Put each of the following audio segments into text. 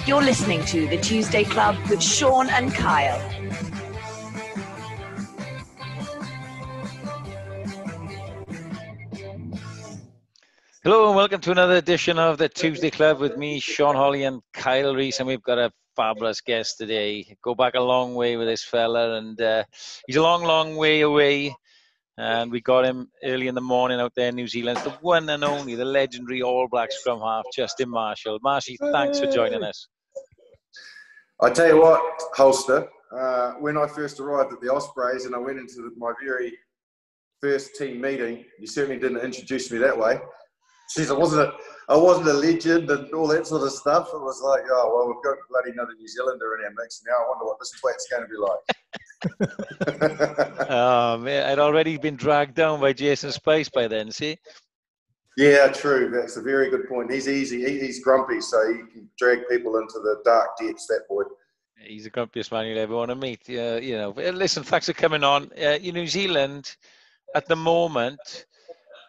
You're listening to The Tuesday Club with Sean and Kyle. Hello and welcome to another edition of The Tuesday Club with me, Sean, Holley and Kyle Rees, and we've got a fabulous guest today. Go back a long way with this fella, and he's a long, long way away, and we got him early in the morning out there in New Zealand. The one and only, the legendary All Black scrum half, Justin Marshall. Marcy, thanks for joining us. I tell you what, Holster, when I first arrived at the Ospreys and I went into my very first team meeting, you certainly didn't introduce me that way. Jeez, I wasn't a legend and all that sort of stuff. It was like, oh, well, we've got bloody another New Zealander in our mix now. I wonder what this twat's going to be like. Oh, man, I'd already been dragged down by Jason Spice by then, see? Yeah, true. That's a very good point. He's easy. He's grumpy, so he can drag people into the dark depths, that boy. He's the grumpiest man you'll ever want to meet. You know. Listen, thanks for coming on. New Zealand, at the moment,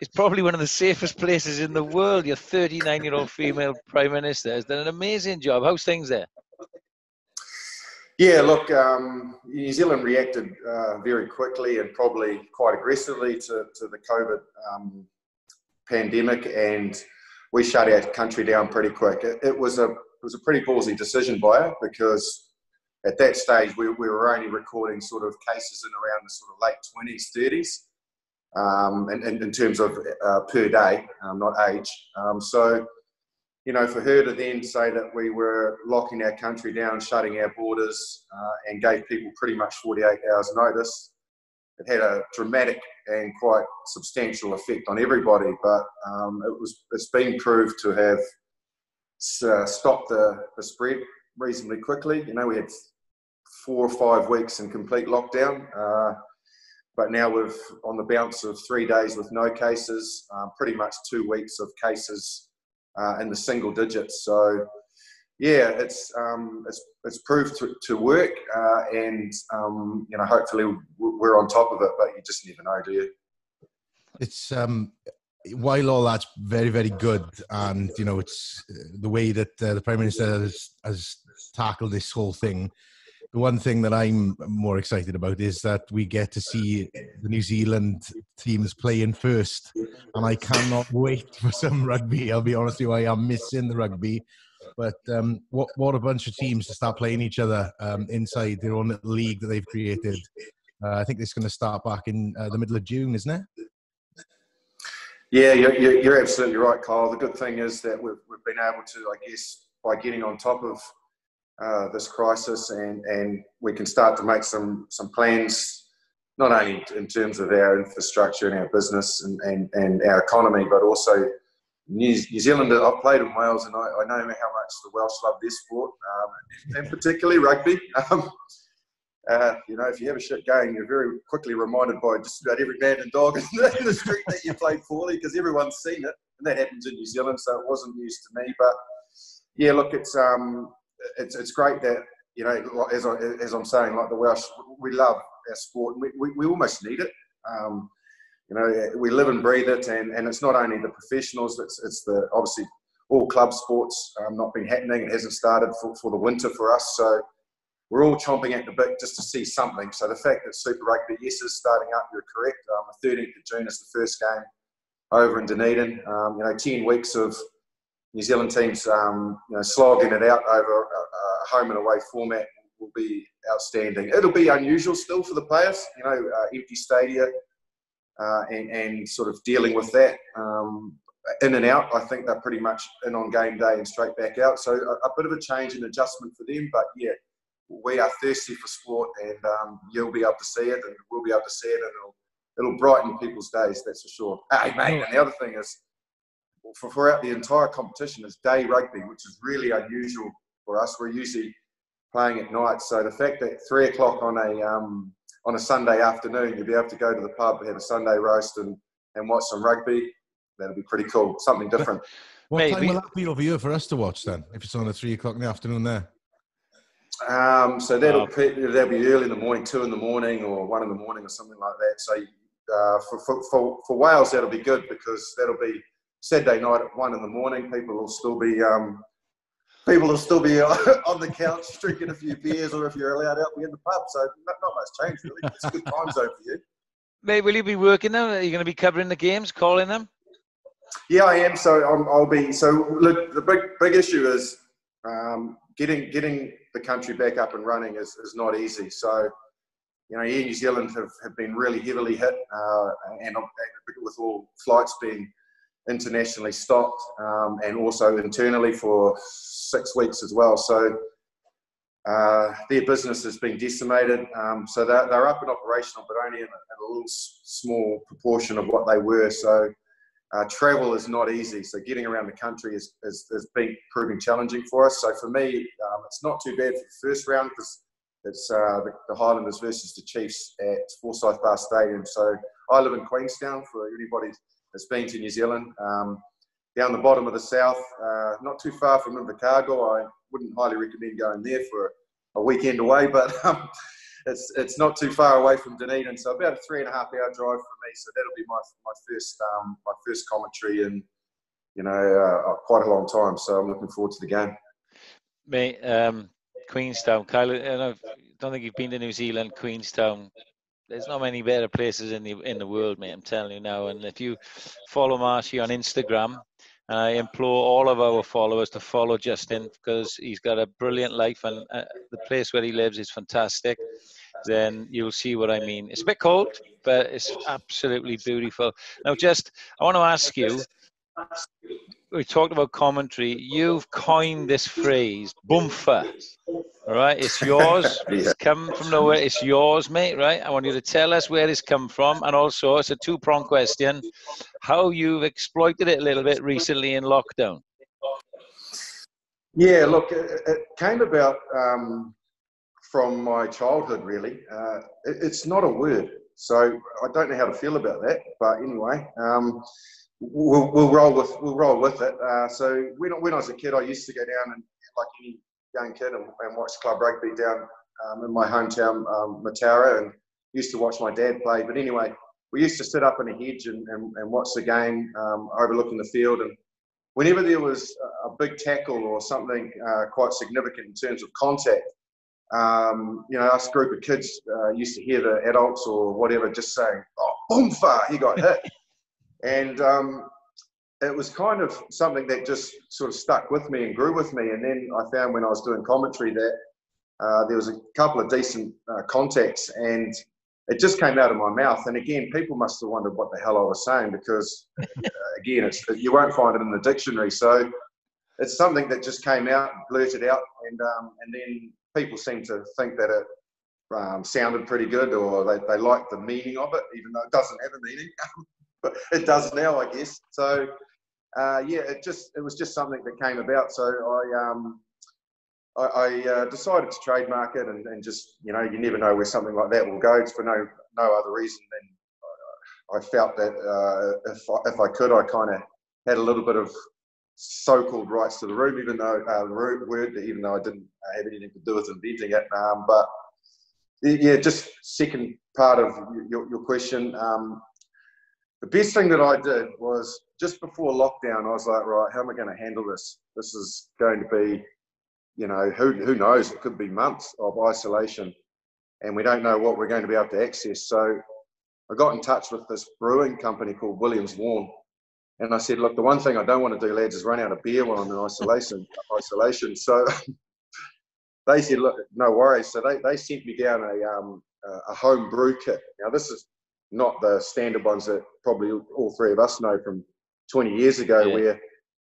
is probably one of the safest places in the world. Your 39-year-old female Prime Minister has done an amazing job. How's things there? Yeah, look, New Zealand reacted very quickly and probably quite aggressively to the COVID pandemic, and we shut our country down pretty quick. It was a pretty ballsy decision by it, because at that stage we were only recording sort of cases in around the sort of late 20s, 30s. In terms of per day, not age. So, you know, for her to then say that we were locking our country down, shutting our borders, and gave people pretty much 48 hours notice, it had a dramatic and quite substantial effect on everybody. But it's been proved to have stopped the spread reasonably quickly. You know, we had 4 or 5 weeks in complete lockdown. But now we've on the bounce of 3 days with no cases, pretty much 2 weeks of cases in the single digits. So, yeah, it's proved to work, and you know, hopefully we're on top of it. But you just never know, do you? It's while all that's very, very good, and you know, it's the way that the Prime Minister has tackled this whole thing. The one thing that I'm more excited about is that we get to see the New Zealand teams playing first, and I cannot wait for some rugby. I'll be honest with you, I am missing the rugby. But what a bunch of teams to start playing each other inside their own little league that they've created. I think it's going to start back in the middle of June, isn't it? Yeah, you're absolutely right, Kyle. The good thing is that we've been able to, I guess, by getting on top of this crisis, and we can start to make some plans, not only in terms of our infrastructure and our business and our economy, but also New Zealand. I've played in Wales, and I know how much the Welsh love their sport, and particularly rugby. You know, if you have a shit game, you're very quickly reminded by just about every man and dog in the street that you played poorly, because everyone's seen it, and that happens in New Zealand, so it wasn't news to me. But yeah, look, it's great that, you know, as I'm saying, like the Welsh, we love our sport, and we almost need it. You know, we live and breathe it, and it's not only the professionals, it's the, obviously, all club sports not been happening. It hasn't started for the winter for us, so we're all chomping at the bit just to see something. So the fact that Super Rugby, yes, is starting up, you're correct. The 13th of June is the first game over in Dunedin. You know, 10 weeks of New Zealand teams, you know, slogging it out over a home and away format will be outstanding. It'll be unusual still for the players, you know, empty stadia, and sort of dealing with that. In and out, I think they're pretty much in on game day and straight back out. So a bit of a change and adjustment for them. But yeah, we are thirsty for sport, and you'll be able to see it, and we'll be able to see it, and it'll brighten people's days, that's for sure. Hey, mate, and the other thing is, throughout the entire competition is day rugby, which is really unusual for us. We're usually playing at night, so the fact that 3 o'clock on a Sunday afternoon, you'll be able to go to the pub, have a Sunday roast, and watch some rugby. That'll be pretty cool. Something different. What time will that be over here for us to watch then? If it's on at 3 o'clock in the afternoon there. So that'll be early in the morning, 2 in the morning, or 1 in the morning, or something like that. So for Wales, that'll be good, because that'll be Saturday night at 1 in the morning. People will still be people will still be on the couch drinking a few beers, or if you're allowed out, be in the pub. So not much change really. It's a good time zone for you. Mate, will you be working them? Are you going to be covering the games, calling them? Yeah, I am. So I'll be. So look, the big issue is getting the country back up and running is not easy. So, you know, Air New Zealand have been really heavily hit, and with all flights being internationally stopped, and also internally for 6 weeks as well. So their business has been decimated. So they're up and operational, but only in a little small proportion of what they were. So travel is not easy. So getting around the country has been proving challenging for us. So for me, it's not too bad for the first round because it's the Highlanders versus the Chiefs at Forsyth Bar Stadium. So I live in Queenstown, for anybody that's been to New Zealand. Down the bottom of the south, not too far from Invercargill. I wouldn't highly recommend going there for a weekend away, but it's not too far away from Dunedin, so about a 3.5 hour drive for me. So that'll be my first commentary in quite a long time. So I'm looking forward to the game. Mate, Queenstown, Kyle. I don't think you've been to New Zealand. Queenstown. There's not many better places in the world, mate. I'm telling you now. And if you follow Marcy on Instagram, and I implore all of our followers to follow Justin because he's got a brilliant life and the place where he lives is fantastic, then you'll see what I mean. It's a bit cold, but it's absolutely beautiful. Now, I want to ask you, we talked about commentary. You've coined this phrase, BOOMFA. All right, it's yours. Yeah. It's come from nowhere. It's yours, mate, right? I want you to tell us where it's come from. And also, it's a two-pronged question, how you've exploited it a little bit recently in lockdown. Yeah, look, it came about from my childhood, really. It's not a word, so I don't know how to feel about that. But anyway, we'll roll with it. So when I was a kid, I used to go down and, like any young kid, and watch club rugby down in my hometown, Matara, and used to watch my dad play. But anyway, we used to sit up in a hedge and watch the game overlooking the field. And whenever there was a big tackle or something quite significant in terms of contact, us group of kids used to hear the adults or whatever just saying, "Oh, BOOMFA, he got hit." And it was kind of something that just sort of stuck with me and grew with me. And then I found when I was doing commentary that there was a couple of decent contacts, and it just came out of my mouth. And again, people must have wondered what the hell I was saying because, again, you won't find it in the dictionary. So it's something that just came out, blurted out, and then people seem to think that it sounded pretty good, or they liked the meaning of it, even though it doesn't have a meaning. But it does now, I guess. So it was just something that came about. So I decided to trademark it, and just, you never know where something like that will go. It's for no other reason than I felt that if I could, I kind of had a little bit of so-called rights to the room, even though I didn't have anything to do with inventing it. But yeah, just second part of your question. The best thing that I did was just before lockdown, I was like, right, how am I going to handle this? This is going to be, who knows? It could be months of isolation, and we don't know what we're going to be able to access. So I got in touch with this brewing company called Williams Vaughan, and I said, look, the one thing I don't want to do, lads, is run out of beer while I'm in isolation. So they said, look, no worries. So they sent me down a home brew kit. Now, this is not the standard ones that probably all three of us know from 20 years ago, where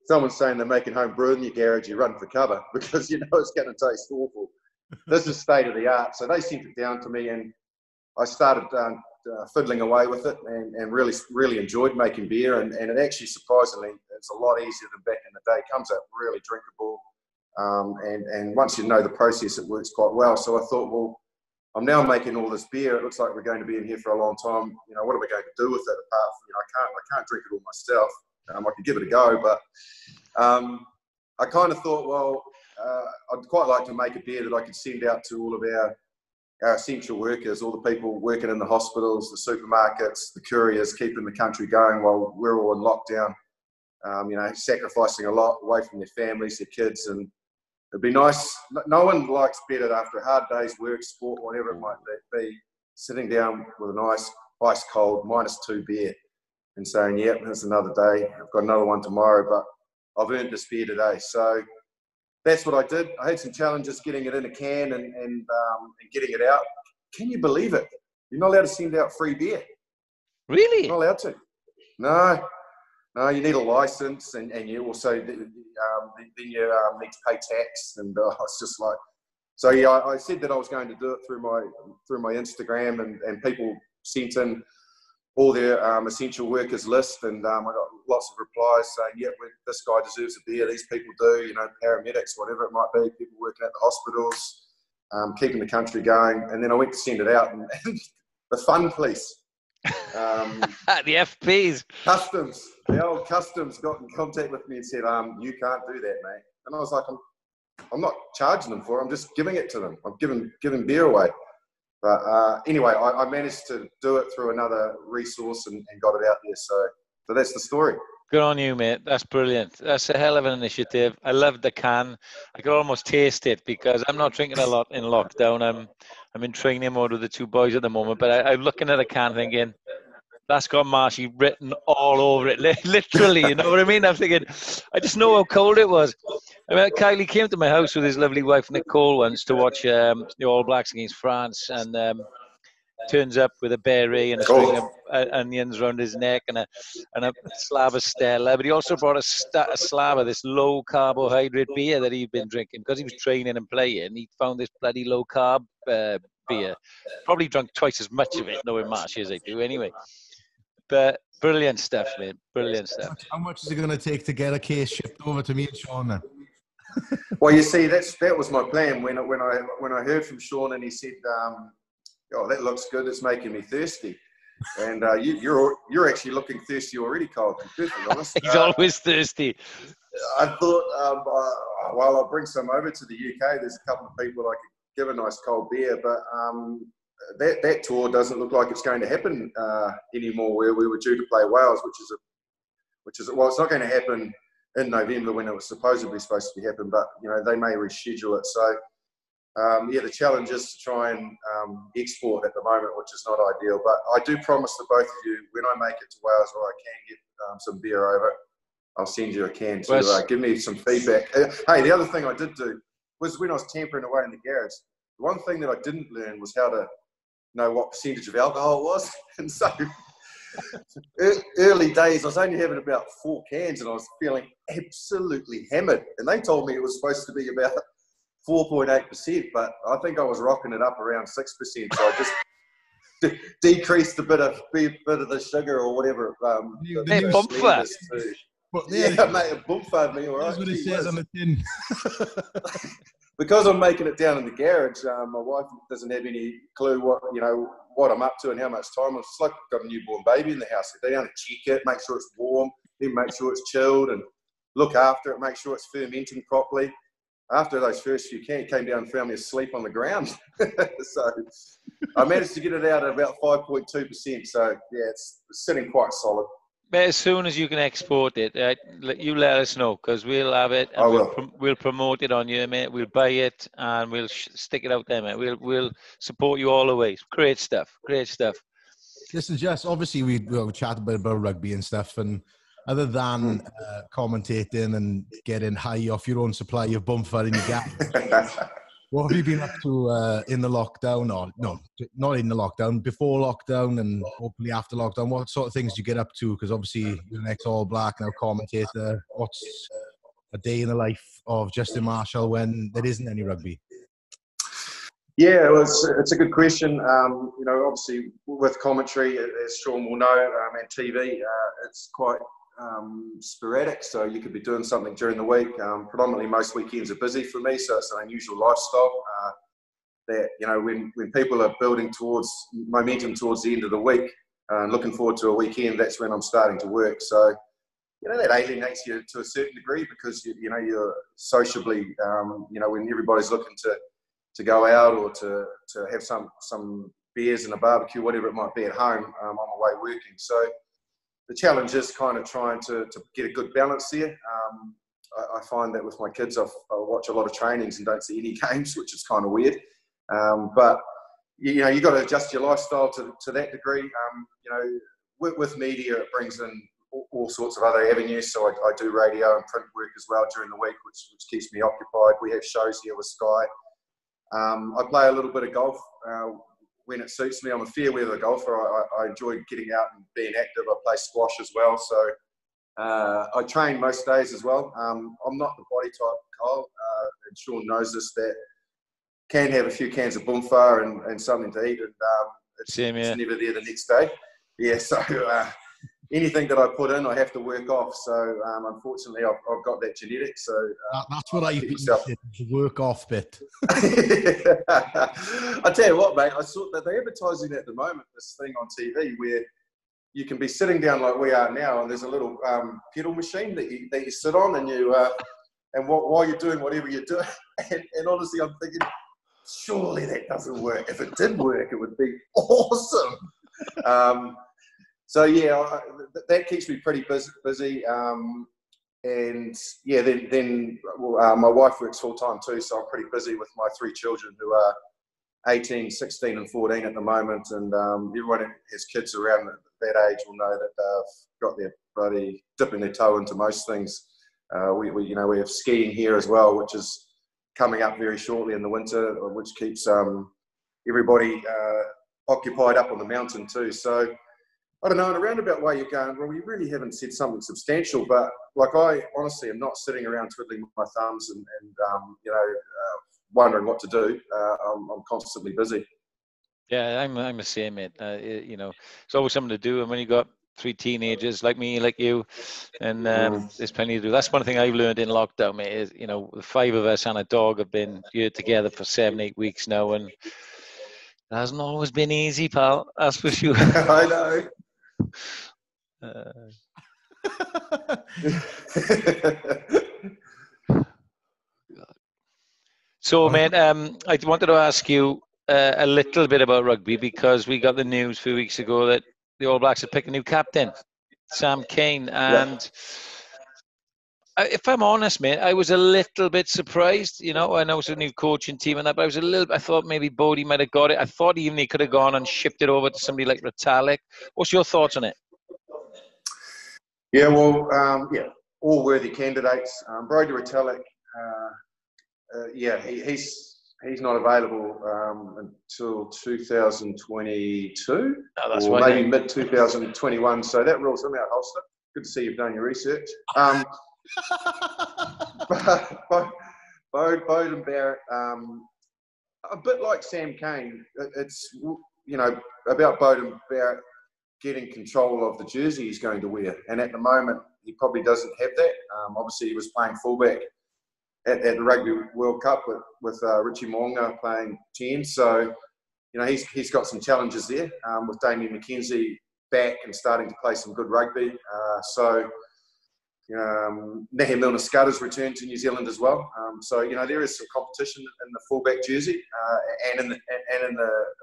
someone's saying they're making home brew in your garage, you run for cover because it's going to taste awful. This is state of the art. So they sent it down to me, and I started fiddling away with it, and really, really enjoyed making beer. And it actually, surprisingly, it's a lot easier than back in the day. It comes out really drinkable. And once you know the process, it works quite well. So I thought, well, I'm now making all this beer. It looks like we're going to be in here for a long time. What are we going to do with it? Apart from, I can't drink it all myself. I could give it a go, but I kind of thought, well, I'd quite like to make a beer that I could send out to all of our essential workers, all the people working in the hospitals, the supermarkets, the couriers, keeping the country going while we're all in lockdown. Sacrificing a lot away from their families, their kids, and it'd be nice. No one likes better after a hard day's work, sport, whatever it might be, sitting down with a nice ice cold -2 beer and saying, "Yep, there's another day. I've got another one tomorrow, but I've earned this beer today." So that's what I did. I had some challenges getting it in a can and getting it out. Can you believe it? You're not allowed to send out free beer. Really? You're not allowed to. No, you need a license, and you also then you need to pay tax, and it's just like, so yeah. I said that I was going to do it through my Instagram, and people sent in all their essential workers list, and I got lots of replies saying, "Yep, this guy deserves a beer. These people do, paramedics, whatever it might be, people working at the hospitals, keeping the country going." And then I went to send it out, and the fun police. The FPs. Customs. The old customs got in contact with me and said, "You can't do that, mate." And I was like, I'm not charging them for it. I'm just giving it to them. I'm giving beer away. But anyway, I managed to do it through another resource and got it out there. So that's the story. Good on you, mate. That's brilliant. That's a hell of an initiative. I love the can. I could almost taste it because I'm not drinking a lot in lockdown. I'm in training mode with the two boys at the moment. But I'm looking at a can thinking, that's got Marcy written all over it, literally. You know what I mean? I'm thinking, I just know how cold it was. I mean, Kylie came to my house with his lovely wife Nicole once to watch the All Blacks against France, and turns up with a beret and a string of onions around his neck and a slab of Stella. But he also brought a slab of this low carbohydrate beer that he'd been drinking because he was training and playing. He found this bloody low carb beer. Probably drunk twice as much of it, knowing Marcy as I do anyway. But brilliant stuff, mate. Brilliant stuff. How much is it going to take to get a case shipped over to me and Sean then? Well, you see, that was my plan when I heard from Sean and he said, "Oh, that looks good. It's making me thirsty." And you're actually looking thirsty already, Carl. To be perfectly honest. He's always thirsty. I thought, well, I'll bring some over to the UK. There's a couple of people I could give a nice cold beer, but that tour doesn't look like it's going to happen anymore. Where we were due to play Wales, which is well, it's not going to happen in November when it was supposedly supposed to be happen, but they may reschedule it. So the challenge is to try and export at the moment, which is not ideal. But I do promise to both of you, when I make it to Wales or I can get some beer over, I'll send you a can to give me some feedback. Hey, the other thing I did do was when I was tampering away in the garage, the one thing that I didn't learn was how to know what percentage of alcohol it was. And so early days, I was only having about 4 cans and I was feeling absolutely hammered. And they told me it was supposed to be about 4.8%, but I think I was rocking it up around 6%. So I just decreased a bit of the sugar or whatever. Hey, BOOMFA. Yeah, mate, it BOOMFA'd me, all right. That's what it says on the tin. Because I'm making it down in the garage, my wife doesn't have any clue what I'm up to and how much time. It's like I've got a newborn baby in the house. They don't check it, make sure it's warm, then make sure it's chilled and look after it, make sure it's fermenting properly. After those first few cans, came down and found me asleep on the ground. So I managed to get it out at about 5.2%. So yeah, it's sitting quite solid. But as soon as you can export it, you let us know because we'll have it. And we'll promote it on you, mate. We'll buy it and we'll stick it out there, mate. We'll support you all the way. Great stuff. Great stuff. Listen, Jess, obviously we chat a bit about rugby and stuff, and other than commentating and getting high off your own supply of BOOMFA in your gap, what have you been up to in the lockdown? Or no, not in the lockdown, before lockdown and hopefully after lockdown? What sort of things do you get up to? Because obviously you're an ex-All Black, now commentator. What's a day in the life of Justin Marshall when there isn't any rugby? Yeah, well, it's a good question. Obviously with commentary, as Sean will know, and TV, it's quite sporadic. So you could be doing something during the week. Predominantly most weekends are busy for me, so it's an unusual lifestyle. That when people are building towards momentum towards the end of the week and looking forward to a weekend, that's when I'm starting to work. So that alienates you to a certain degree because you're sociably when everybody's looking to go out or to have some beers and a barbecue, whatever it might be at home, I'm away working. So the challenge is kind of trying to get a good balance there. I find that with my kids, I watch a lot of trainings and don't see any games, which is kind of weird. But you know, you got to adjust your lifestyle to that degree. You know, with media, it brings in all sorts of other avenues. So I do radio and print work as well during the week, which keeps me occupied. We have shows here with Sky. I play a little bit of golf when it suits me. I'm a fair weather golfer. I enjoy getting out and being active. I play squash as well. So I train most days as well. I'm not the body type, Kyle, and Sean knows this, that can have a few cans of BOOMFA and something to eat, and it's never there the next day. Yeah, so anything that I put in, I have to work off. So unfortunately, I've got that genetic. So that's what I think. The work off bit. I tell you what, mate. I saw that they're advertising at the moment this thing on TV where you can be sitting down like we are now, and there's a little pedal machine that you sit on, and you while you're doing whatever you're doing. And honestly, I'm thinking, surely that doesn't work. If it did work, it would be awesome. So yeah, that keeps me pretty busy. And yeah, then my wife works full time too, so I'm pretty busy with my 3 children who are 18, 16, and 14 at the moment. And everyone who has kids around that age will know that they've got their bloody dipping their toe into most things. We have skiing here as well, which is coming up very shortly in the winter, which keeps everybody occupied up on the mountain too. So I don't know, in a roundabout way you're going, well, you really haven't said something substantial, but like I honestly am not sitting around twiddling my thumbs and wondering what to do. I'm constantly busy. Yeah, I'm the same, mate. You know, it's always something to do, and when you got 3 teenagers like me, like you, and there's plenty to do. That's one thing I've learned in lockdown, mate. Is, you know, the 5 of us and a dog have been here together for 7-8 weeks now, and it hasn't always been easy, pal. That's for sure. I know. So, mate, I wanted to ask you a little bit about rugby, because we got the news a few weeks ago that the All Blacks have picked a new captain, Sam Cane, and if I'm honest, mate, I was a little bit surprised. You know, I know it's a new coaching team and that, but I thought maybe Bodie might have got it. I thought even he could have gone and shipped it over to somebody like Retallick. What's your thoughts on it? Yeah, well, all worthy candidates. Brodie Retallick, he's not available until 2022, or maybe mid-2021. So that rules him out, Holster. Good to see you've done your research. Beauden Barrett, a bit like Sam Cane, it's, you know, about Beauden Barrett getting control of the jersey he's going to wear. And at the moment, he probably doesn't have that. Obviously, he was playing fullback at the Rugby World Cup with Richie Mo'unga playing 10. So, you know, he's got some challenges there with Damien McKenzie back and starting to play some good rugby. Nahi Milner-Skudder's returned to New Zealand as well. So, you know, there is some competition in the fullback jersey and in the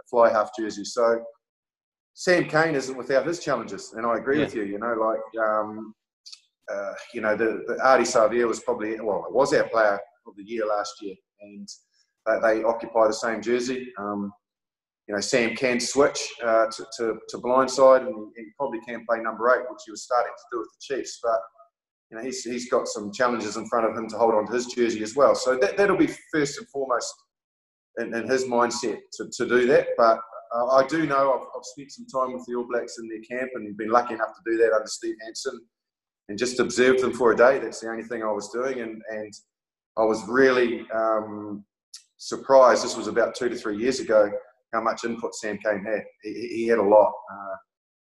fly half jersey. So, Sam Cane isn't without his challenges, and I agree with you. You know, like the Artie Savia was probably, well, it was our player of the year last year, and they occupy the same jersey. You know, Sam can switch to blindside, and he probably can play number 8, which he was starting to do with the Chiefs. But you know, he's got some challenges in front of him to hold on to his jersey as well. So that'll be first and foremost in his mindset to do that. But I do know I've spent some time with the All Blacks in their camp and been lucky enough to do that under Steve Hansen and just observe them for a day. That's the only thing I was doing, and I was really surprised. This was about 2 to 3 years ago, how much input Sam Cane had. He had a lot.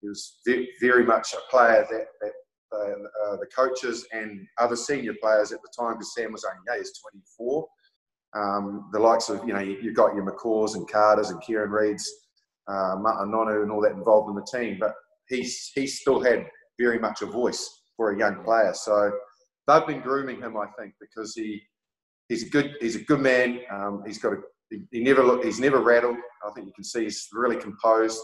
He was very much a player that the coaches and other senior players at the time, because Sam was only, he's 24. The likes of, you know, you've got your McCaws and Carters and Kieran Reeds, Ma'anonu and all that involved in the team, but he still had very much a voice for a young player. So they've been grooming him, I think, because he's a good man. He's never rattled. I think you can see he's really composed.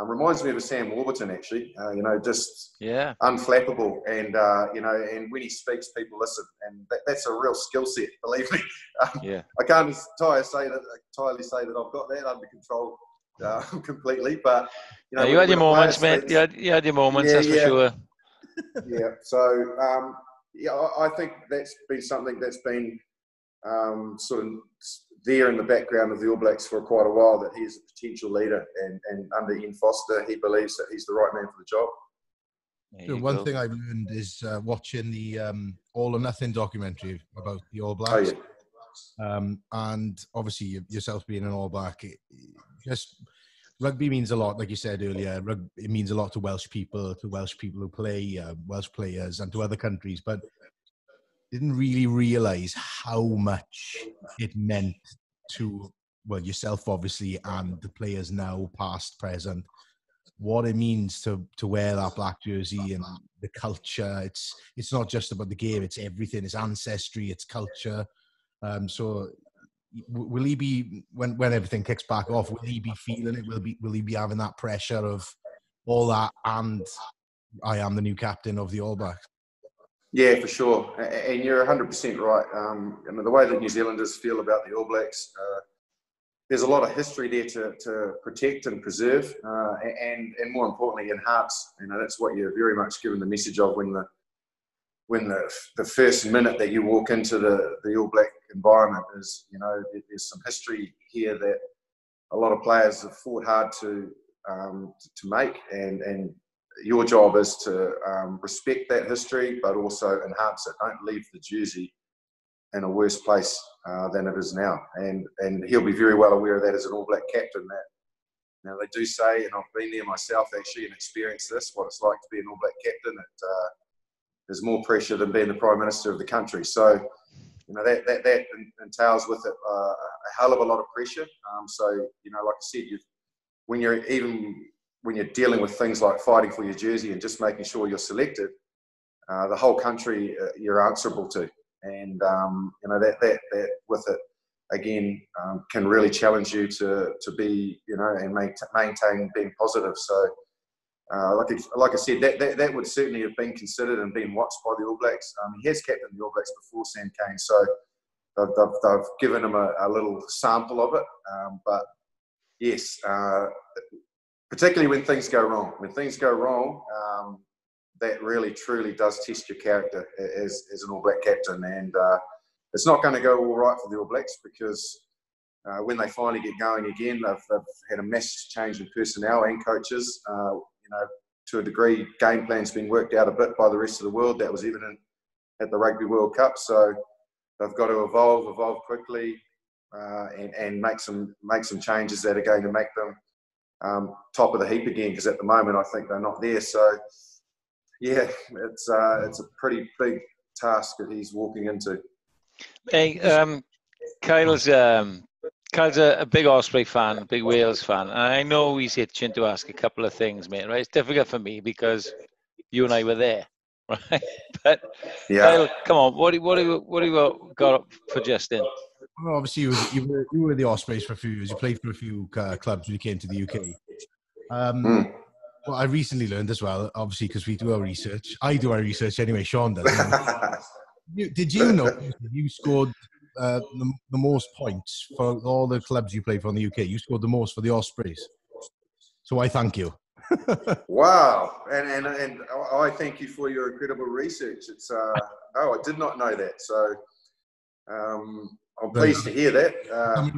Reminds me of a Sam Warburton, actually. Just unflappable, and and when he speaks, people listen, and that's a real skill set. Believe me. I can't entirely say that I've got that under control completely, but you had your moments, mate. You had your moments, that's for sure. Yeah. So I think that's been something that's been sort of there in the background of the All Blacks for quite a while, that he's a potential leader, and under Ian Foster, he believes that he's the right man for the job. So one thing I've learned is watching the All or Nothing documentary about the All Blacks. And obviously yourself being an All Black, rugby means a lot, like you said earlier. It means a lot to Welsh people who play, Welsh players, and to other countries, but didn't really realise how much it meant to, well, yourself obviously, and the players now, past, present, what it means to wear that black jersey, and the culture. It's not just about the game, it's everything. It's ancestry, it's culture. So will he be, when everything kicks back off, will he be feeling it? Will he be having that pressure of all that, and I am the new captain of the All Blacks? Yeah, for sure. And you're 100% right. The way that New Zealanders feel about the All Blacks, there's a lot of history there to protect and preserve, and more importantly, enhance. That's what you're very much given the message of when the first minute that you walk into the All Black environment is, there's some history here that a lot of players have fought hard to make, and your job is to respect that history, but also enhance it. Don't leave the jersey in a worse place than it is now. And he'll be very well aware of that as an All Black captain. Now they do say, and I've been there myself actually and experienced this, what it's like to be an All Black captain. There's more pressure than being the Prime Minister of the country. So, that entails with it a hell of a lot of pressure. So, like I said, when you're dealing with things like fighting for your jersey and just making sure you're selected, the whole country you're answerable to. And, that with it, again, can really challenge you to be, and maintain being positive. So, like I said, that would certainly have been considered and been watched by the All Blacks. He has captained the All Blacks before, Sam Cane, so they've given him a little sample of it. But yes, particularly when things go wrong. When things go wrong, that really truly does test your character as an All Black captain. And it's not going to go all right for the All Blacks, because when they finally get going again, they've had a massive change in personnel and coaches. To a degree, game plan's been worked out a bit by the rest of the world. That was evident at the Rugby World Cup. So they've got to evolve quickly, and make some changes that are going to make them top of the heap again. Because at the moment, I think they're not there. So yeah, it's a pretty big task that he's walking into. Hey, Kyle's a big Osprey fan, a big Wales fan, and I know he's itching to ask a couple of things, mate. Right? It's difficult for me because you and I were there, right? But yeah. Kyle, come on, what do you got for Justin? Well, obviously, you were with the Ospreys for a few years. You played for a few clubs when you came to the UK. Well, I recently learned as well, obviously, because we do our research. I do our research anyway. Sean does. Did you know you scored the most points for all the clubs you played for in the UK? You scored the most for the Ospreys. So I thank you. Wow. And I thank you for your incredible research. It's I did not know that. So I'm pleased to hear that.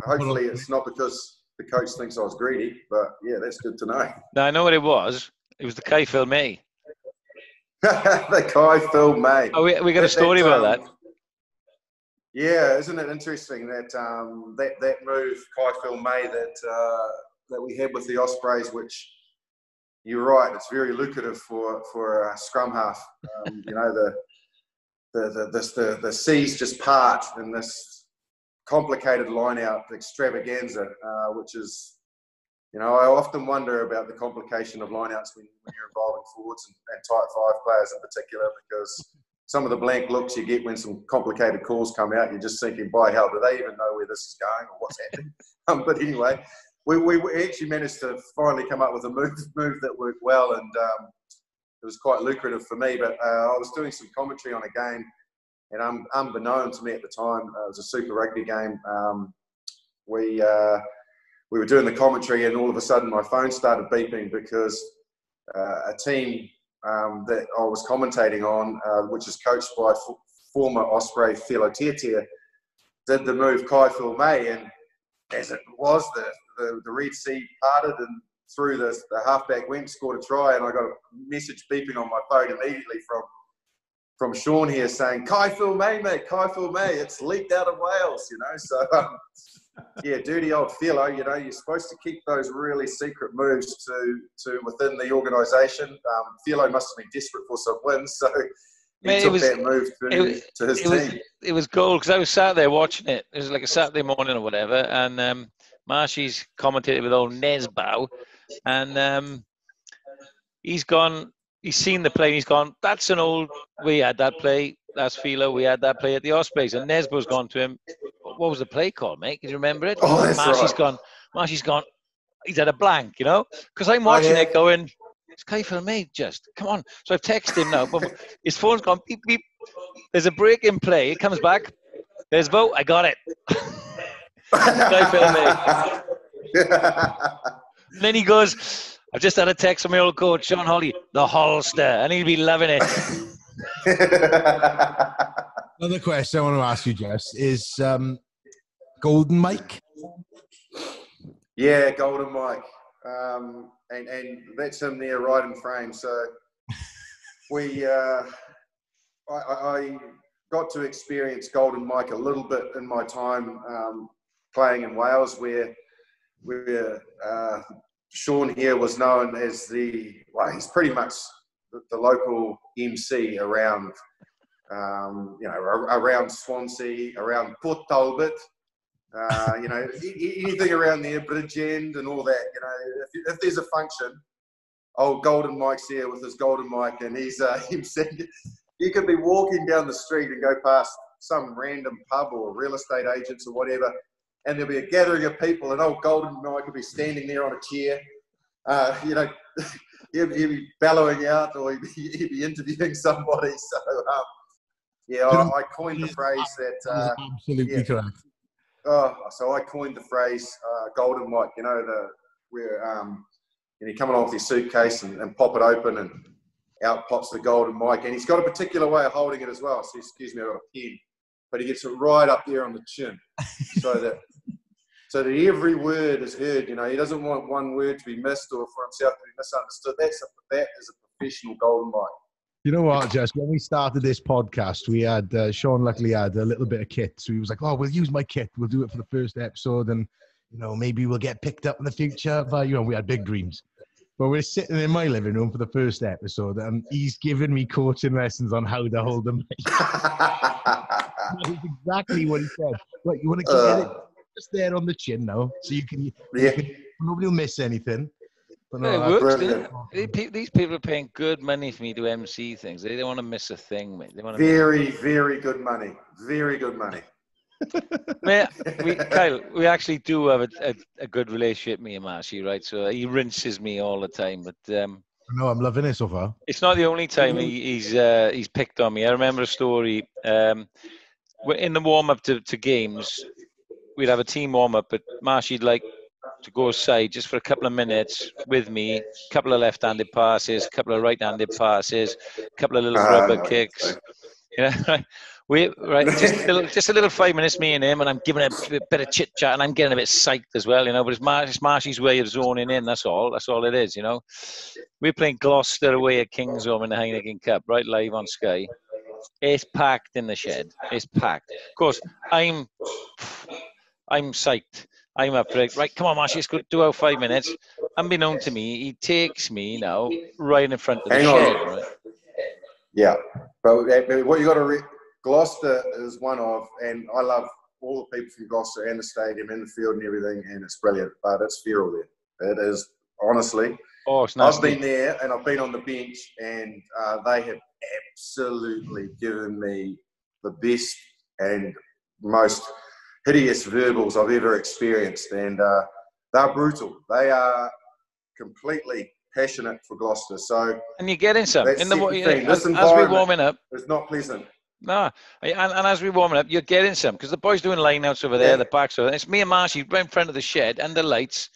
Hopefully it's not because the coach thinks I was greedy, but yeah, that's good to know. No, I know what it was. It was the Kai Phil May. The Kai Phil May. Oh, we got a story about that. Yeah, isn't it interesting that that move, Kai Phil May, that we had with the Ospreys, which you're right, it's very lucrative for a scrum half. The seas just part in this complicated line-out extravaganza, which is, I often wonder about the complication of line-outs when you're involving forwards and tight five players in particular, because some of the blank looks you get when some complicated calls come out, you're just thinking, by hell, do they even know where this is going or what's happening? But anyway, we actually managed to finally come up with a move that worked well, and it was quite lucrative for me. But I was doing some commentary on a game, and unbeknown to me at the time, it was a Super Rugby game. We were doing the commentary, and all of a sudden my phone started beeping because a team that I was commentating on, which is coached by former Osprey fellow Tier, did the move Kai Phil May, and as it was, the Red Sea parted and through the halfback went, scored a try, and I got a message beeping on my phone immediately from Sean here saying, Kai Phil May, mate, Kai Phil May, it's leaked out of Wales, you know. So, yeah, dirty old fellow, you know, you're supposed to keep those really secret moves to within the organisation. Philo must have been desperate for some wins, so he took that move to his team. It was gold, because I was sat there watching it. It was like a Saturday morning or whatever, and Marcy's commentated with old Nesbow, and he's seen the play, and he's gone, that's an old, we had that play, that's Philo, we had that play at the Ospreys, and Nesbow's gone to him, what was the play called, mate? Can you remember it? Oh, that's Marcy's gone, he's had a blank, you know? Because I'm watching it going, it's Kai Phil May, just, come on. So I've texted him now, but his phone's gone, beep, beep. There's a break in play, it comes back, there's Bo, I got it. Kai Phil May. And then he goes, I've just had a text from my old coach, Sean Holley, the Holster, and he'll be loving it. Another question I want to ask you, Jess, is Golden Mike? Yeah, Golden Mike. And that's him there right in frame. So I got to experience Golden Mike a little bit in my time playing in Wales, where Sean here was known as he's pretty much the local MC around, around Swansea, around Port Talbot, anything around there, Bridgend and all that. You know, if there's a function, Golden Mike's here with his Golden Mike, and he's MC. You could be walking down the street and go past some random pub or real estate agents or whatever, and there'll be a gathering of people, and Golden Mike will be standing there on a chair. He'll be bellowing out, or he'll be interviewing somebody. So, I coined the phrase that. Absolutely correct. So I coined the phrase Golden Mike. You know, where you're coming off your suitcase and pop it open, and out pops the Golden Mike, and he's got a particular way of holding it as well. So excuse me, I've got a pen, but he gets it right up there on the chin, so that every word is heard. You know, he doesn't want one word to be missed or for himself to be misunderstood. That is a professional Golden Mike. You know what, Jess? When we started this podcast, we had Sean luckily had a little bit of kit, so he was like, we'll use my kit, we'll do it for the first episode, and maybe we'll get picked up in the future. But we had big dreams. But we're sitting in my living room for the first episode, and he's giving me coaching lessons on how to hold the mic. That's exactly what he said. Right, you want to get it just there on the chin now, so you can nobody will miss anything. But no, it works, doesn't it? These people are paying good money for me to MC things. They don't want to miss a thing, mate. They want to very good money. Very good money. Kyle, we actually do have a good relationship, me and Marcy, right? So he rinses me all the time, but no, I'm loving it so far. It's not the only time he's picked on me. I remember a story in the warm up to games. We'd have a team warm up, but Marcy'd like to go aside just for a couple of minutes with me. A couple of left-handed passes, a couple of right-handed passes, a couple of little rubber kicks. Just a little 5 minutes, me and him, and I'm giving a bit of chit chat, and I'm getting a bit psyched as well, But it's Marcy's way of zoning in. That's all it is, We're playing Gloucester away at Kingsholm in the Heineken Cup, right, live on Sky. It's packed in the shed. It's packed. Of course, I'm psyched. I'm up for it. Right, come on, Marcy, let's go do our 5 minutes. Unbeknown to me, he takes me now right in front of the shed. Right? Yeah, but what you got to Gloucester is one of, and I love all the people from Gloucester and the stadium and the field and everything, and it's brilliant. But it's feral there. It is, honestly. Oh, it's nasty. I've been there and I've been on the bench, and they have absolutely given me the best and most hideous verbals I've ever experienced, and they're brutal. They are completely passionate for Gloucester. So, and you're getting some that's in the thing. This as we're warming up. It's not pleasant. No, and as we're warming up, you're getting some because the boys doing lineouts over there, the backs over there. It's me and Marcy right in front of the shed and the lights,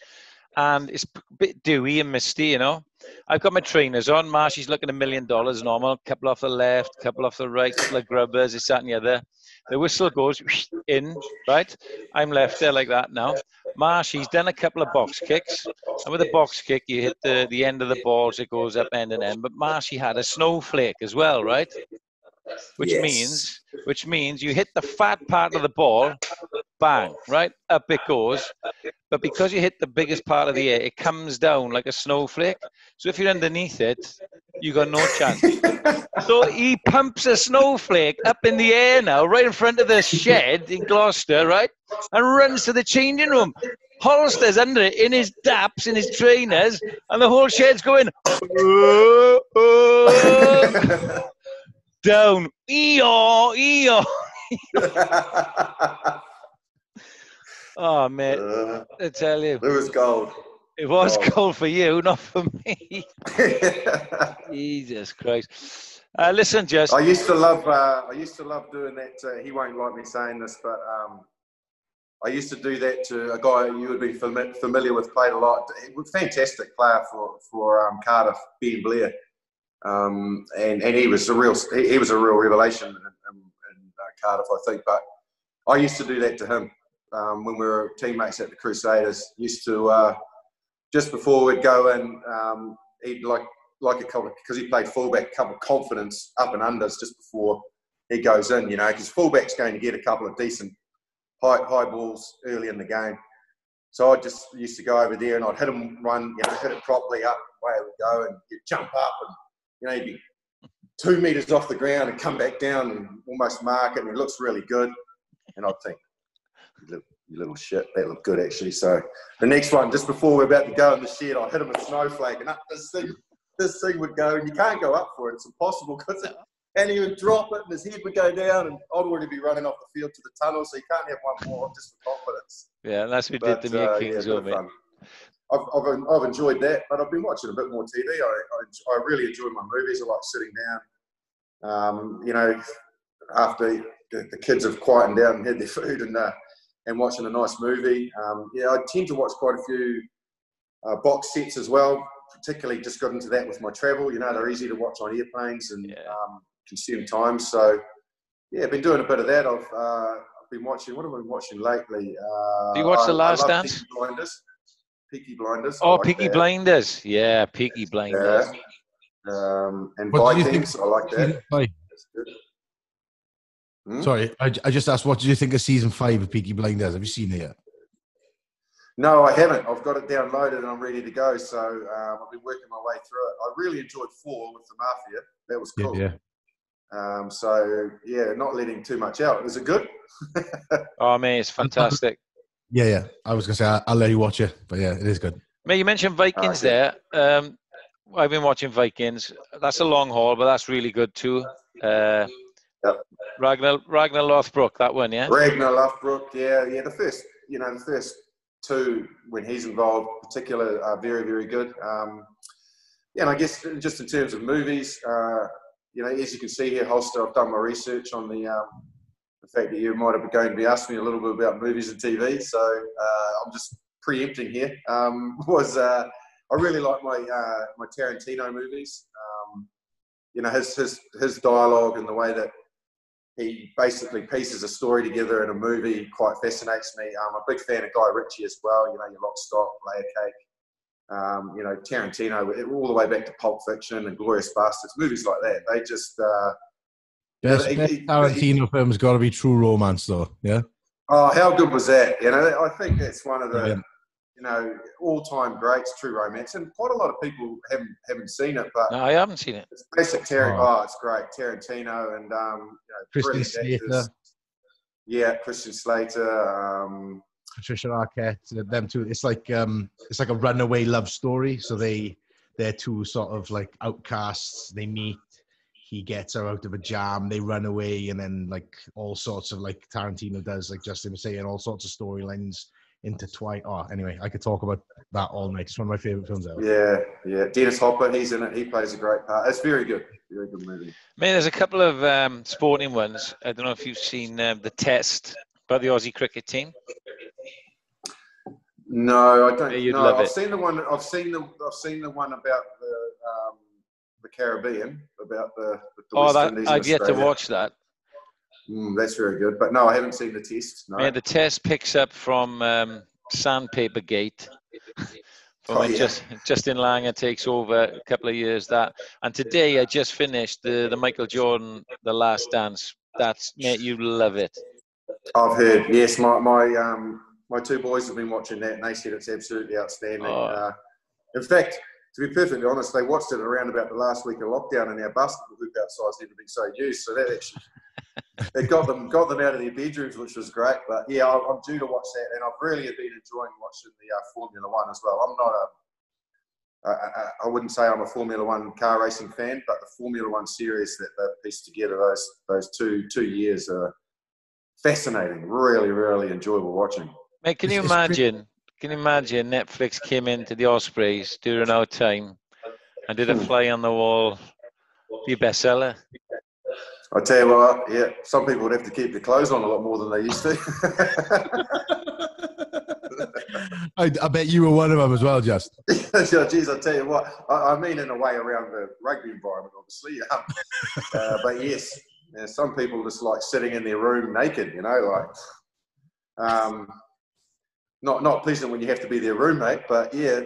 and it's a bit dewy and misty, you know. I've got my trainers on. Marcy's looking $1 million normal. Couple off the left, couple off the right, couple of grubbers, this, that, and the other. The whistle goes in, right? I'm left there like that now. Marcy's done a couple of box kicks, and with a box kick, you hit the end of the balls, it goes up end and end. But Marcy had a snowflake as well, right? Which means you hit the fat part of the ball, bang, right? Up it goes. But because you hit the biggest part of the air, it comes down like a snowflake. So if you're underneath it, you got no chance. So he pumps a snowflake up in the air now, right in front of the shed in Gloucester, right? And runs to the changing room. Hollister's under it in his daps, in his trainers, and the whole shed's going, oh, oh. Down, ee-yaw, ee-yaw. Oh, mate, I tell you. It was gold. It was gold for you, not for me. Jesus Christ. Listen, Just. I used to love doing that. He won't like me saying this, but I used to do that to a guy you would be familiar with, played a lot. He was a fantastic player for Cardiff, Ben Blair. And he was a real revelation in Cardiff, I think. But I used to do that to him when we were teammates at the Crusaders. Used to just before we'd go in, he'd like a couple, because he played fullback, a couple of confidence up and unders just before he goes in. You know, because fullback's going to get a couple of decent high balls early in the game. So I just used to go over there and I'd hit him run, hit it properly up, away we go, and he'd jump up and. He'd be 2 meters off the ground and come back down and almost mark it, and it looks really good. And I'd think, you little shit, that looked good actually. So the next one, just before we're about to go in the shed, I hit him with snowflake, and up this thing would go, and you can't go up for it. It's impossible and he would drop it, and his head would go down, and I'd already be running off the field to the tunnel, so you can't have one more just for confidence. Yeah, that's what we did to me at Kings, mate. I've enjoyed that, but I've been watching a bit more TV. I really enjoy my movies. I like sitting down, after the kids have quietened down and had their food and watching a nice movie. I tend to watch quite a few box sets as well, particularly just got into that with my travel. They're easy to watch on airplanes and consume time. So, I've been doing a bit of that. I've been watching, what have I been watching lately? Do you watch The Last Dance? Peaky Blinders. Oh, like Peaky Blinders. Yeah, Peaky Blinders. Yeah. And Vikings, I like that. That's good. Sorry, I just asked, what did you think of season 5 of Peaky Blinders? Have you seen it yet? No, I haven't. I've got it downloaded and I'm ready to go. So I've been working my way through it. I really enjoyed 4 with the Mafia. That was cool. Yeah. Not letting too much out. Was it good? Oh, man, it's fantastic. Yeah. I was going to say, I'll let you watch it. But yeah, it is good. Mate, you mentioned Vikings there. I've been watching Vikings. That's a long haul, but that's really good too. Yep. Ragnar Lothbrok, that one, yeah? Ragnar Lothbrok, yeah. The first 2, when he's involved, particular, are very, very good. And I guess just in terms of movies, as you can see here, Holster, I've done my research on the fact that you might have going to be asking me a little bit about movies and TV. So I'm just preempting here. I really like my Tarantino movies. His dialogue and the way that he basically pieces a story together in a movie quite fascinates me. I'm a big fan of Guy Ritchie as well. Your Lock, Stock, Layer Cake. Tarantino, all the way back to Pulp Fiction and Glorious Bastards, movies like that. They just best Tarantino film's got to be True Romance, though. Yeah. Oh, how good was that? I think that's one of the all-time greats, True Romance, and quite a lot of people haven't seen it. But no, I haven't seen it. It's basic Tarantino. It's great, Tarantino, and Christian Slater. Yeah, Christian Slater. Patricia Arquette, them two. It's like a runaway love story. So they're two sort of like outcasts. They meet. He gets her out of a jam. They run away, and then like all sorts of like Tarantino does, like Justin was saying, all sorts of storylines intertwined. Oh, anyway, I could talk about that all night. It's one of my favourite films ever. Yeah. Dennis Hopper, he's in it. He plays a great part. It's very good. Very good movie. Man, there's a couple of sporting ones. I don't know if you've seen The Test about the Aussie cricket team. No, I don't. You'd no, love I've it. seen the one. I've seen the one about the Caribbean, about the West Indies. I've yet to watch that. That's very good. But no, I haven't seen The Test. No. Man, The Test picks up from Sandpaper Gate. Justin Langer takes over a couple of years that. And today I just finished the Michael Jordan, The Last Dance. Mate, you love it. I've heard. Yes, my two boys have been watching that, and they said it's absolutely outstanding. In fact, to be perfectly honest, they watched it around about the last week of lockdown, and our basketball hoop outside's never been so used. So that actually it got them out of their bedrooms, which was great. But yeah, I'm due to watch that, and I've really been enjoying watching the Formula One as well. I'm not I wouldn't say I'm a Formula One car racing fan, but the Formula One series that they've pieced together those two years are fascinating. Really, really enjoyable watching. Mate, can you imagine Netflix came into the Ospreys during our time and did a fly on the wall, be a bestseller? I tell you what, yeah, some people would have to keep their clothes on a lot more than they used to. I bet you were one of them as well, Just. Geez, I tell you what, I mean in a way around the rugby environment, obviously. But yes, some people just like sitting in their room naked, Not pleasant when you have to be their roommate, but yeah,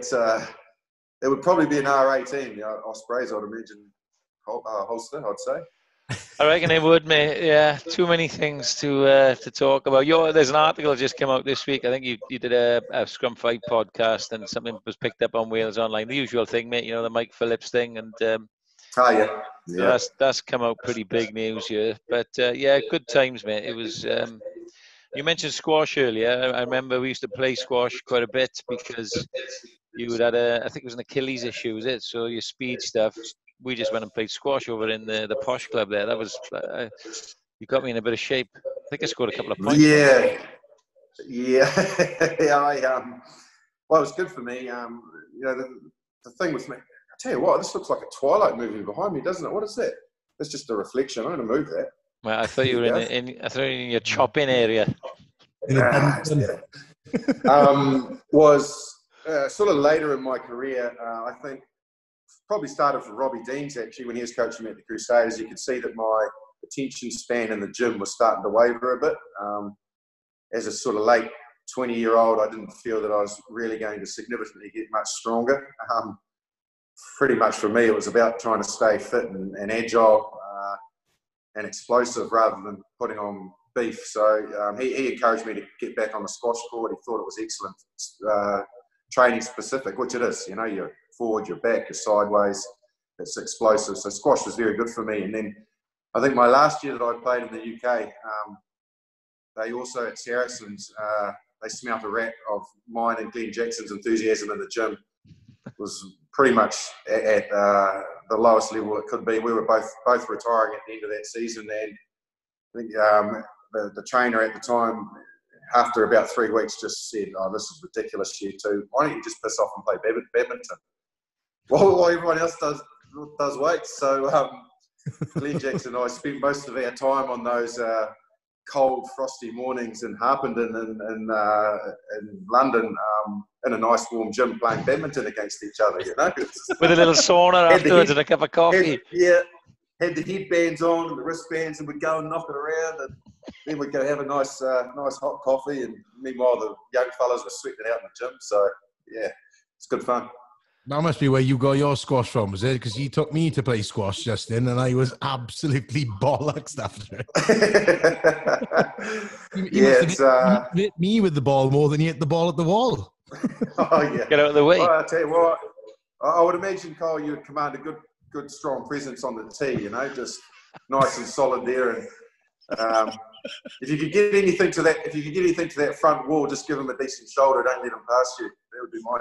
it would probably be an R18, Ospreys, I'd imagine, holster, I'd say. I reckon it would, mate. Yeah, too many things to talk about. There's an article just came out this week. I think you did a Scrum Fight podcast, and something was picked up on Wales Online. The usual thing, mate. The Mike Phillips thing, and yeah. So that's come out pretty big news here. But yeah, good times, mate. It was. You mentioned squash earlier. I remember we used to play squash quite a bit because you had I think it was an Achilles issue, was it? So your speed stuff. We just went and played squash over in the posh club there. That was you got me in a bit of shape. I think I scored a couple of points. Yeah. Well, it was good for me. The thing with me, I tell you what, this looks like a Twilight movie behind me, doesn't it? What is that? That's just a reflection. I'm going to move that. Well, I thought you were in your chopping area. Was sort of later in my career. I think probably started for Robbie Deans actually when he was coaching me at the Crusaders. You could see that my attention span in the gym was starting to waver a bit. As a sort of late 20-year-old, I didn't feel that I was really going to significantly get much stronger. Pretty much for me, it was about trying to stay fit and agile and explosive rather than putting on beef. So he encouraged me to get back on the squash court. He thought it was excellent training specific, which it is. You're forward, you're back, you're sideways. It's explosive. So squash was very good for me. And then I think my last year that I played in the UK, they also at Saracens, they smelt a rat of mine and Glenn Jackson's enthusiasm in the gym. It was pretty much at the lowest level it could be. We were both retiring at the end of that season, and I think the trainer at the time, after about 3 weeks, just said, "Oh, this is ridiculous, you two. Why don't you just piss off and play badminton?" While everyone else does weights. So Glenn Jackson and I spent most of our time on those cold, frosty mornings in Harpenden in London in a nice warm gym playing badminton against each other, With a little sauna afterwards and a cup of coffee. Had the headbands on and the wristbands, and we'd go and knock it around, and then we'd go have a nice hot coffee, and meanwhile the young fellas were sweating out in the gym. So yeah, it's good fun. That must be where you got your squash from, was it? Because he took me to play squash, Justin, and I was absolutely bollocks after it. He hit me with the ball more than he hit the ball at the wall. Oh, yeah. Get out of the way. Well, I'll tell you what, I would imagine, Kyle, you would command a good, strong presence on the tee, just nice and solid there. And if you could get anything to that front wall, just give him a decent shoulder. Don't let him pass you. That would be my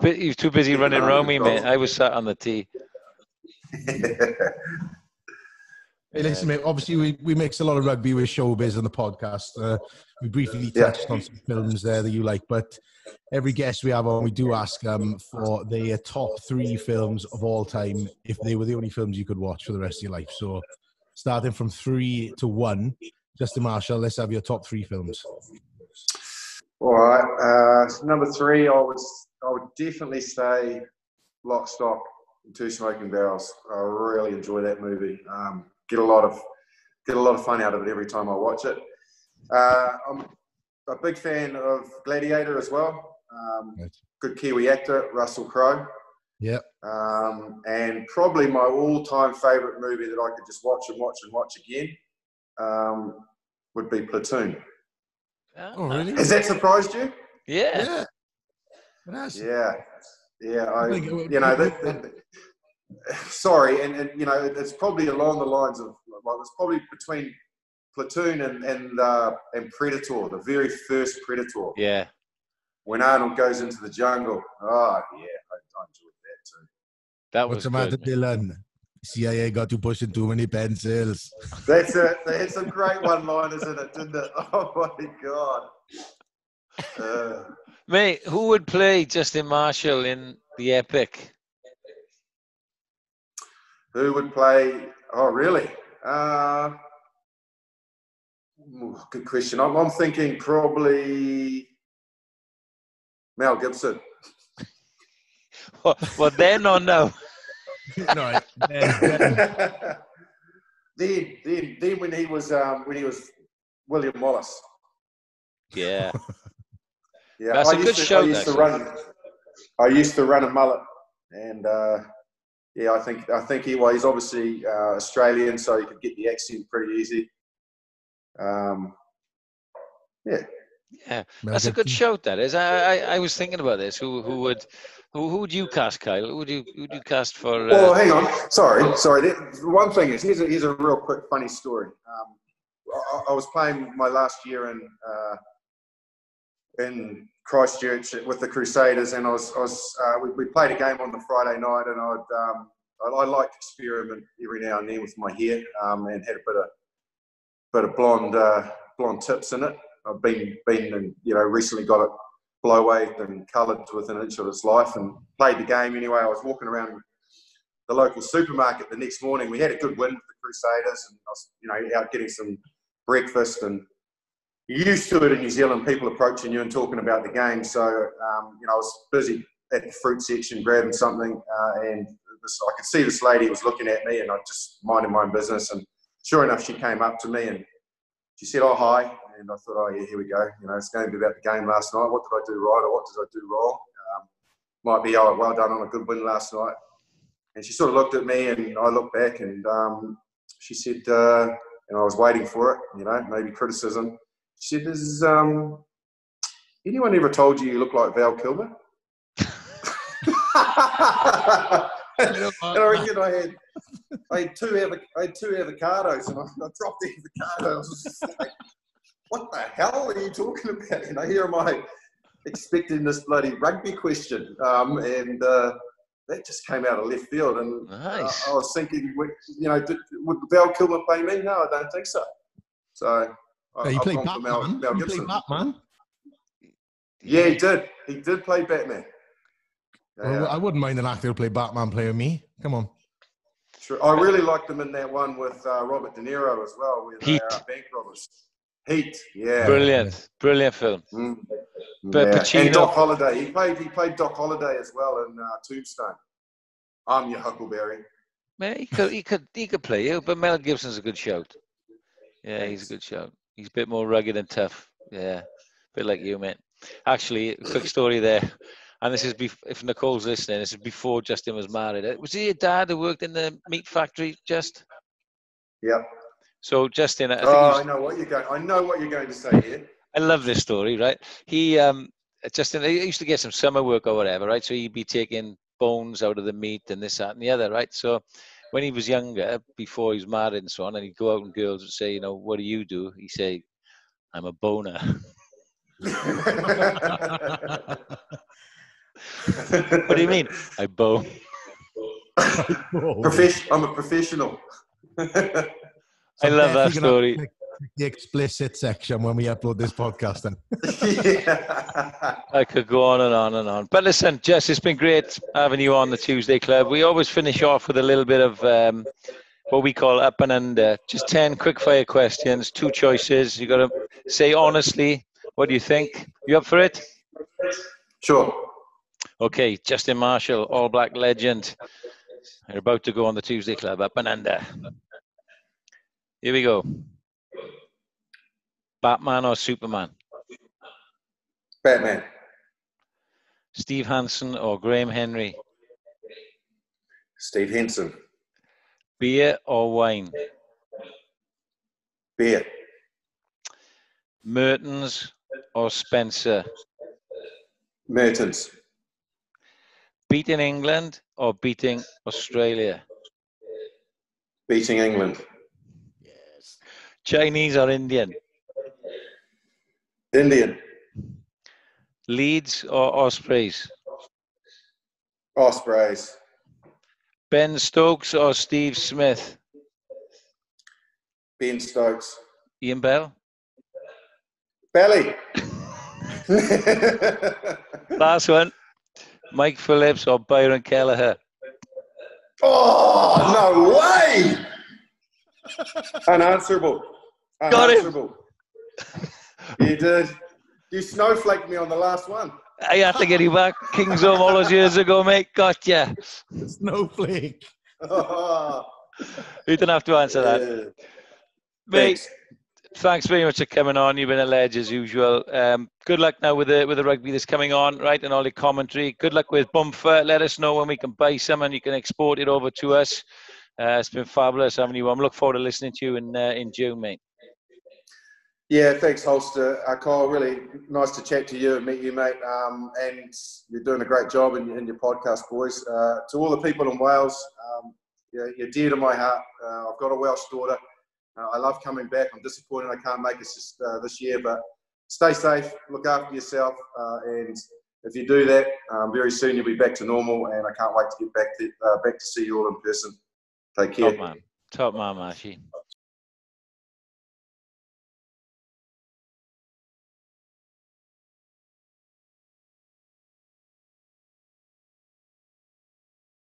idea. You're too busy running around me, mate. I was sat on the tee. Hey, listen, mate, obviously we mix a lot of rugby with showbiz on the podcast. We briefly touched on some films there that you like, but every guest we have on, we do ask for their top 3 films of all time if they were the only films you could watch for the rest of your life. So starting from 3 to 1, Justin Marshall, let's have your top 3 films. All right. Number 3, I would definitely say Lock, Stock, and Two Smoking Barrels. I really enjoy that movie. Get a lot of fun out of it every time I watch it. I'm a big fan of Gladiator as well. Good Kiwi actor, Russell Crowe. Yeah. And probably my all-time favourite movie that I could just watch and watch and watch again would be Platoon. Oh, really? Has that surprised you? Yeah. It has. Yeah. Sorry, and you know, it's probably along the lines of, well, it's probably between Platoon and Predator, the very first Predator. Yeah. When Arnold goes into the jungle. Oh, yeah, I enjoyed that too. That was What's the matter, Dylan? CIA got you pushing too many pencils. That's it. They had some great one-liners in it, didn't it? Oh, my God. Mate, who would play Justin Marshall in the epic? Who would play? Oh, really? Good question. I'm thinking probably Mel Gibson. Well, then or no? No, then when he was William Wallace. Yeah. Yeah, That's a good show. I used to run a mullet, and yeah, I think he's obviously Australian, so you could get the accent pretty easy. Yeah, that's a good shout. That is. I was thinking about this. Who would you cast, Kyle? Who would you cast for? Well, hang on. Sorry. One thing is, here's a real quick funny story. I was playing my last year in Christchurch with the Crusaders, and we played a game on the Friday night, and I like to experiment every now and then with my hair, and had a bit of blonde tips in it. I've been and recently got it blow waved and coloured within an inch of its life, and played the game anyway. I was walking around the local supermarket the next morning. We had a good win with the Crusaders, and I was out getting some breakfast, and you're used to it in New Zealand, people approaching you and talking about the game. So I was busy at the fruit section grabbing something, and I could see this lady was looking at me, and I just minded my own business, and sure enough, she came up to me and she said, "Oh, hi." And I thought, oh, yeah, here we go. It's going to be about the game last night. What did I do right, or what did I do wrong? Might be, oh, well done on a good win last night. And she sort of looked at me, and I looked back, and she said, and I was waiting for it, maybe criticism. She said, "Has anyone ever told you look like Val Kilmer?" And I reckon I had two avocados, and I dropped the avocado. I was just like, what the hell are you talking about? Here am I expecting this bloody rugby question, and that just came out of left field. And nice. I was thinking, would Val Kilmer play me? No, I don't think so. So he played Batman. Batman. He played Batman. Yeah, he did. He did play Batman. Well, I wouldn't mind an actor who played Batman playing me. Come on. Sure. I really liked him in that one with Robert De Niro as well, where they are bank robbers. Heat, yeah. Brilliant film. But Pacino. And Doc Holliday. He played Doc Holliday as well in Tombstone. I'm your Huckleberry. Man, he could play you, but Mel Gibson's a good shout. Yeah, he's a good shout. He's a bit more rugged and tough. Yeah, a bit like you, mate. Actually, a quick story there. And this is, if Nicole's listening, this is before Justin was married. Was he your dad who worked in the meat factory, Just? Yep. So Justin, I know what you're going to say here. I love this story, right? Justin, he used to get some summer work or whatever, right? So he'd be taking bones out of the meat and this, that, and the other, right? So when he was younger, before he was married and so on, and he'd go out and girls would say, what do you do? He'd say, I'm a boner. What do you mean? I bone. I'm a professional. I love that story. The explicit section when we upload this podcast. Then. Yeah. I could go on and on and on. But listen, Jess, it's been great having you on the Tuesday Club. We always finish off with a little bit of what we call up and under. Just 10 quickfire questions, 2 choices. You got to say honestly, what do you think? You up for it? Sure. Okay, Justin Marshall, All Black legend. You're about to go on the Tuesday Club, up and under. Here we go. Batman or Superman? Batman. Steve Hansen or Graham Henry? Steve Henson. Beer or wine? Beer. Mertens or Spencer? Mertens. Beating England or beating Australia? Beating England. Yes. Chinese or Indian? Indian. Leeds or Ospreys? Ospreys. Ben Stokes or Steve Smith? Ben Stokes. Ian Bell? Belly. Last one. Mike Phillips or Byron Kelleher? Oh, no way! Unanswerable. Got him. Unanswerable. You did. You snowflaked me on the last one. I had to get you back. King's Home all those years ago, mate. Gotcha. Snowflake. Oh, You didn't have to answer that. yeah. Mate, thanks very much for coming on. You've been a ledge as usual. Good luck now with the rugby that's coming on, right, and all the commentary. Good luck with BOOMFA. Let us know when we can buy some and you can export it over to us. It's been fabulous having you on. Look forward to listening to you in June, mate. Yeah, thanks, Holster. Kyle, really nice to chat to you and meet you, mate. And you're doing a great job in your podcast, boys. To all the people in Wales, you're dear to my heart. I've got a Welsh daughter. I love coming back. I'm disappointed I can't make it this year, but stay safe, look after yourself, and if you do that, very soon you'll be back to normal, and I can't wait to get back to see you all in person. Take care. Top man, Marcy.